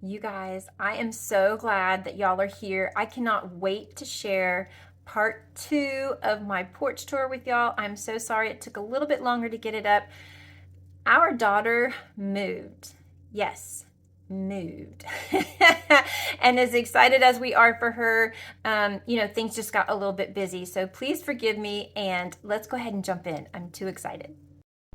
You guys, I am so glad that y'all are here. I cannot wait to share part 2 of my porch tour with y'all. I'm so sorry it took a little bit longer to get it up. Our daughter moved. Yes, moved. And as excited as we are for her, things just got a little bit busy. So please forgive me and let's go ahead and jump in. I'm too excited.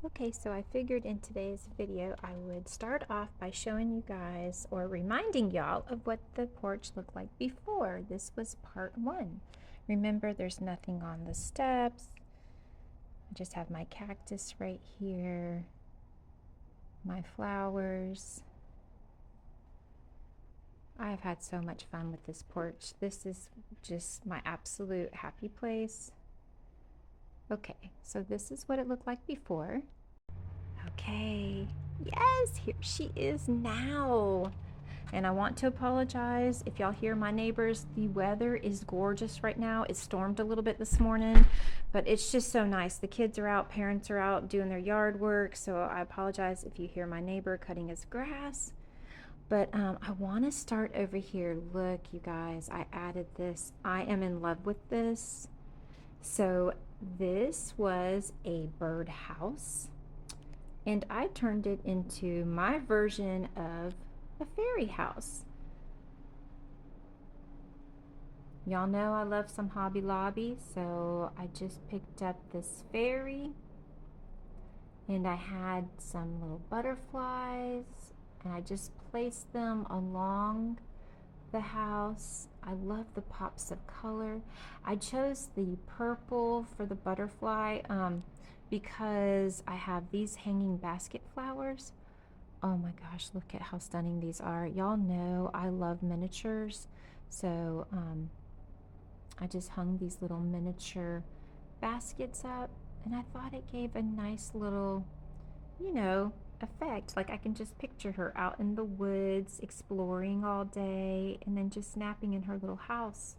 Okay, so I figured in today's video I would start off by showing you guys or reminding y'all of what the porch looked like before. This was part 1. Remember, there's nothing on the steps. I just have my cactus right here, my flowers. I've had so much fun with this porch. This is just my absolute happy place. Okay, so this is what it looked like before. Okay, yes, here she is now. And I want to apologize if y'all hear my neighbors. The weather is gorgeous right now. It stormed a little bit this morning, but it's just so nice. The kids are out, parents are out doing their yard work, so I apologize if you hear my neighbor cutting his grass. But I want to start over here. Look, you guys, I added this. I am in love with this. So this was a bird house, and I turned it into my version of a fairy house. Y'all know I love some Hobby Lobby, so I just picked up this fairy, and I had some little butterflies, and I just placed them along the house. I love the pops of color. I chose the purple for the butterfly because I have these hanging basket flowers. Oh my gosh, look at how stunning these are. Y'all know I love miniatures, so I just hung these little miniature baskets up, and I thought it gave a nice little, effect. Like I can just picture her out in the woods exploring all day and then just napping in her little house.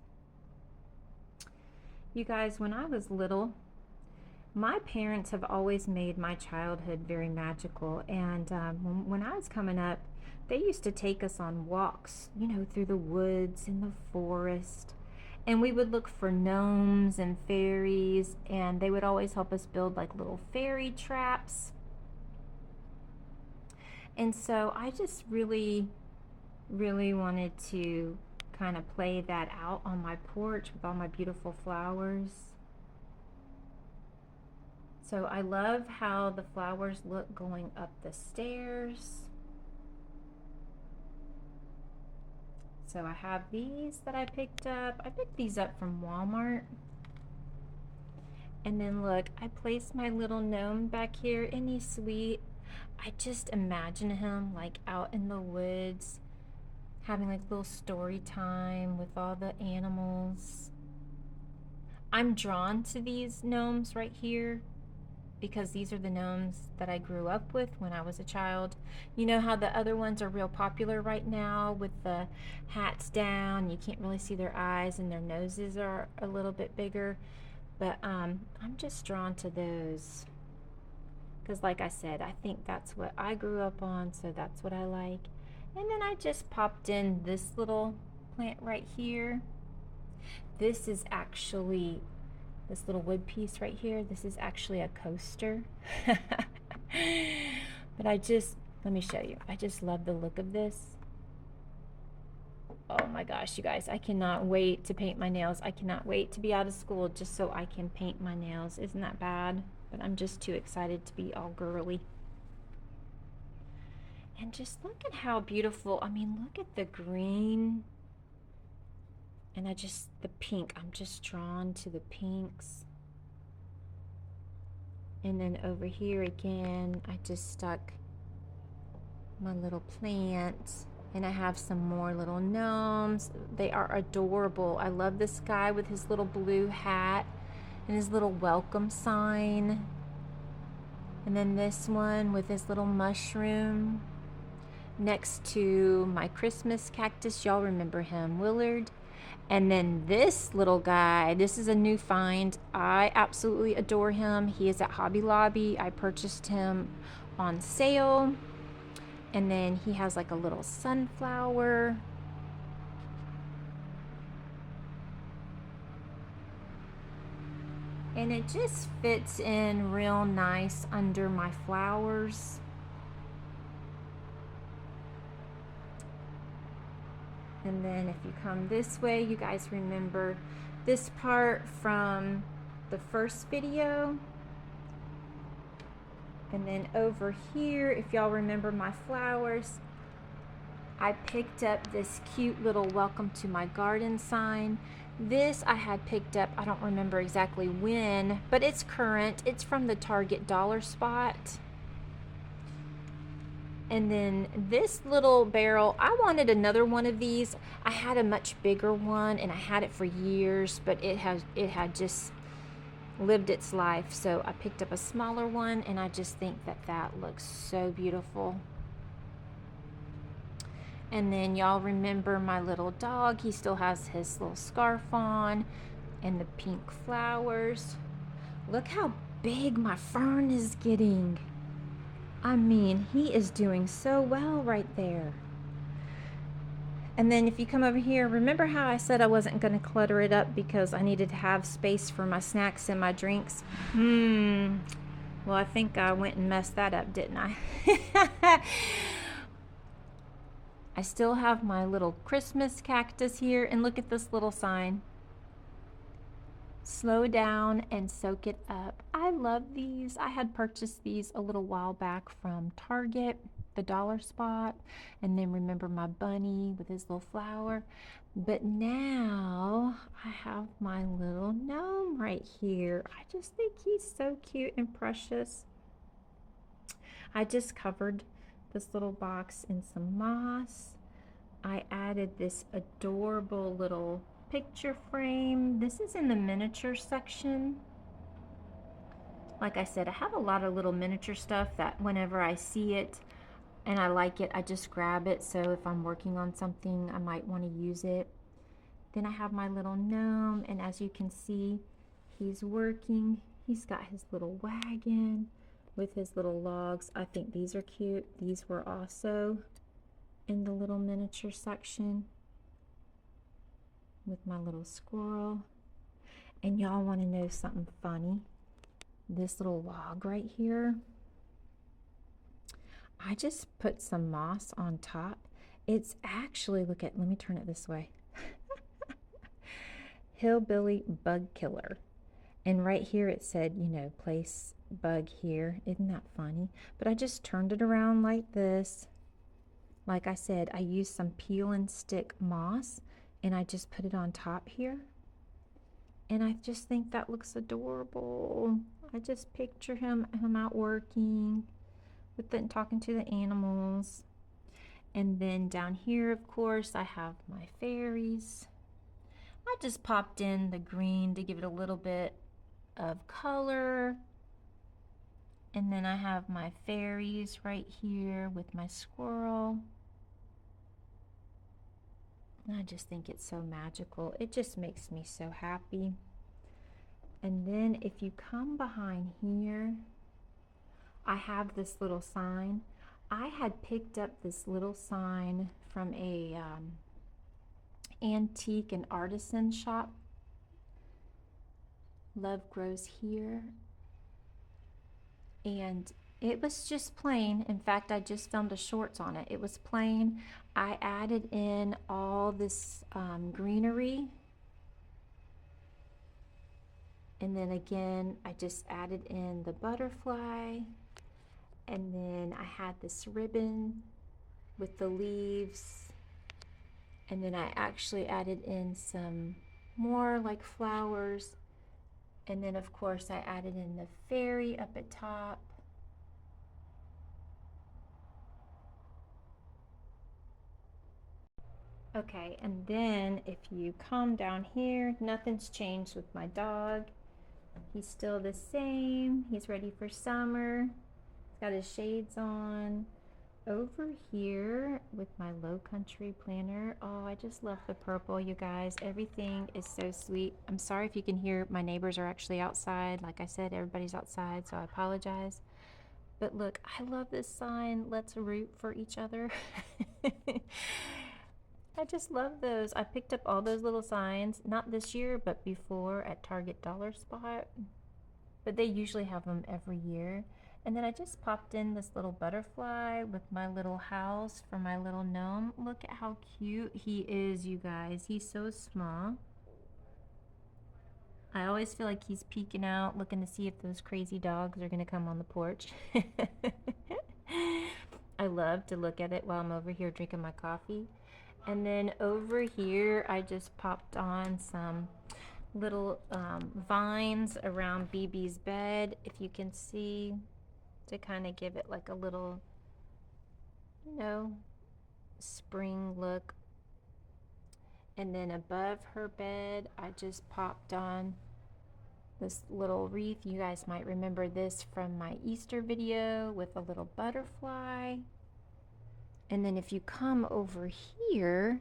You guys, when I was little, my parents have always made my childhood very magical, and when I was coming up, they used to take us on walks, through the woods and the forest, and we would look for gnomes and fairies, and they would always help us build like little fairy traps. And so I just really, really wanted to kind of play that out on my porch with all my beautiful flowers. So I love how the flowers look going up the stairs. So I have these that I picked up. I picked these up from Walmart. And then look, I placed my little gnome back here. Isn't he sweet? I just imagine him like out in the woods, having like little story time with all the animals. I'm drawn to these gnomes right here because these are the gnomes that I grew up with when I was a child. You know how the other ones are real popular right now with the hats down, you can't really see their eyes and their noses are a little bit bigger, but I'm just drawn to those because like I said, I think that's what I grew up on, so that's what I like. And then I just popped in this little plant right here. This is actually this little wood piece right here. This is actually a coaster. But let me show you. I just love the look of this. Oh my gosh, you guys, I cannot wait to paint my nails. I cannot wait to be out of school just so I can paint my nails. Isn't that bad? But I'm just too excited to be all girly. And just look at how beautiful, I mean, look at the green. And the pink, I'm just drawn to the pinks. And then over here again, I just stuck my little plants. And I have some more little gnomes. They are adorable. I love this guy with his little blue hat and his little welcome sign. And then this one with his little mushroom next to my Christmas cactus. Y'all remember him, Willard. And then this little guy, this is a new find. I absolutely adore him. He is at Hobby Lobby. I purchased him on sale. And then he has like a little sunflower. And it just fits in real nice under my flowers. And then if you come this way, you guys remember this part from the first video. And then over here, if y'all remember my flowers, I picked up this cute little welcome to my garden sign. This I had picked up, I don't remember exactly when, but it's current. It's from the Target dollar spot. And then this little barrel, I wanted another one of these. I had a much bigger one and I had it for years, but it had just lived its life. So I picked up a smaller one and I just think that looks so beautiful. And then y'all remember my little dog. He still has his little scarf on and the pink flowers. Look how big my fern is getting. I mean, he is doing so well right there. And then if you come over here, remember how I said I wasn't going to clutter it up because I needed to have space for my snacks and my drinks? Well, I think I went and messed that up, didn't I? I still have my little Christmas cactus here, and look at this little sign. Slow down and soak it up. I love these. I had purchased these a little while back from Target, the dollar spot, and then remember my bunny with his little flower. But now I have my little gnome right here. I just think he's so cute and precious. I just covered this little box in some moss. I added this adorable little picture frame. This is in the miniature section. Like I said, I have a lot of little miniature stuff that whenever I see it and I like it, I just grab it. So if I'm working on something, I might want to use it. Then I have my little gnome, and as you can see, he's working. He's got his little wagon with his little logs. I think these are cute. These were also in the little miniature section with my little squirrel. And y'all want to know something funny? This little log right here, I just put some moss on top. It's actually, let me turn it this way. Hillbilly bug killer. And right here it said, you know, place bug here. Isn't that funny? But I just turned it around like this. Like I said, I used some peel and stick moss and I just put it on top here. And I just think that looks adorable. I just picture him out working with it and talking to the animals. And then down here, of course, I have my fairies. I just popped in the green to give it a little bit of color. And then I have my fairies right here with my squirrel. I just think it's so magical. It just makes me so happy. And then if you come behind here, I have this little sign. I had picked up this little sign from a antique and artisan shop. Love grows here. And it was just plain. In fact, I just filmed a shorts on it. It was plain. I added in all this greenery. And then again, I just added in the butterfly. And then I had this ribbon with the leaves. And then I actually added in some more like flowers. And then of course I added in the fairy up at top. Okay, and then if you come down here, nothing's changed with my dog. He's still the same. He's ready for summer. He's got his shades on. Over here with my low country planter, oh, I just love the purple, you guys. Everything is so sweet. I'm sorry if you can hear my neighbors are actually outside. Like I said, everybody's outside, so I apologize. But look, I love this sign. Let's root for each other. I just love those. I picked up all those little signs, not this year, but before at Target Dollar Spot. But they usually have them every year. And then I just popped in this little butterfly with my little house for my little gnome. Look at how cute he is, you guys. He's so small. I always feel like he's peeking out, looking to see if those crazy dogs are gonna come on the porch. I love to look at it while I'm over here drinking my coffee. And then over here, I just popped on some little vines around BB's bed, if you can see, to kind of give it like a little, you know, spring look. And then above her bed, I just popped on this little wreath. You guys might remember this from my Easter video with a little butterfly. And then if you come over here,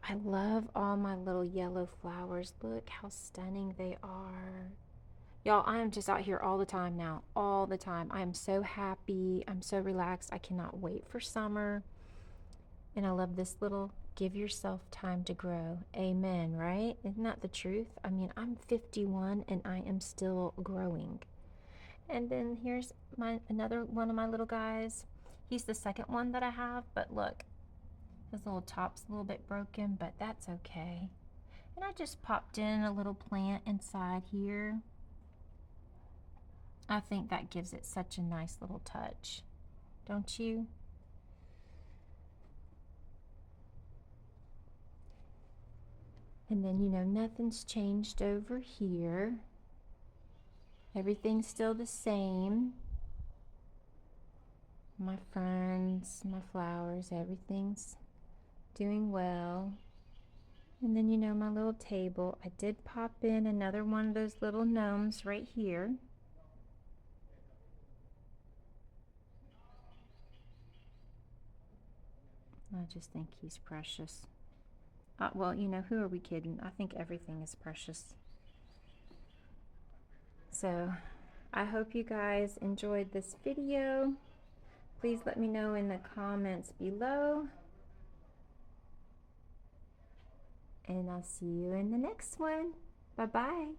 I love all my little yellow flowers. Look how stunning they are. Y'all, I am just out here all the time now, all the time. I am so happy. I'm so relaxed. I cannot wait for summer. And I love this little give yourself time to grow. Amen, right? Isn't that the truth? I mean, I'm 51 and I am still growing. And then here's another one of my little guys. He's the second one that I have, but look, his little top's a little bit broken, but that's okay. And I just popped in a little plant inside here. I think that gives it such a nice little touch, don't you? And then, you know, nothing's changed over here. Everything's still the same. My ferns, my flowers, everything's doing well. And then, you know, my little table. I did pop in another one of those little gnomes right here. I just think he's precious. Well, you know, who are we kidding? I think everything is precious. So, I hope you guys enjoyed this video. Please let me know in the comments below. And I'll see you in the next one. Bye-bye.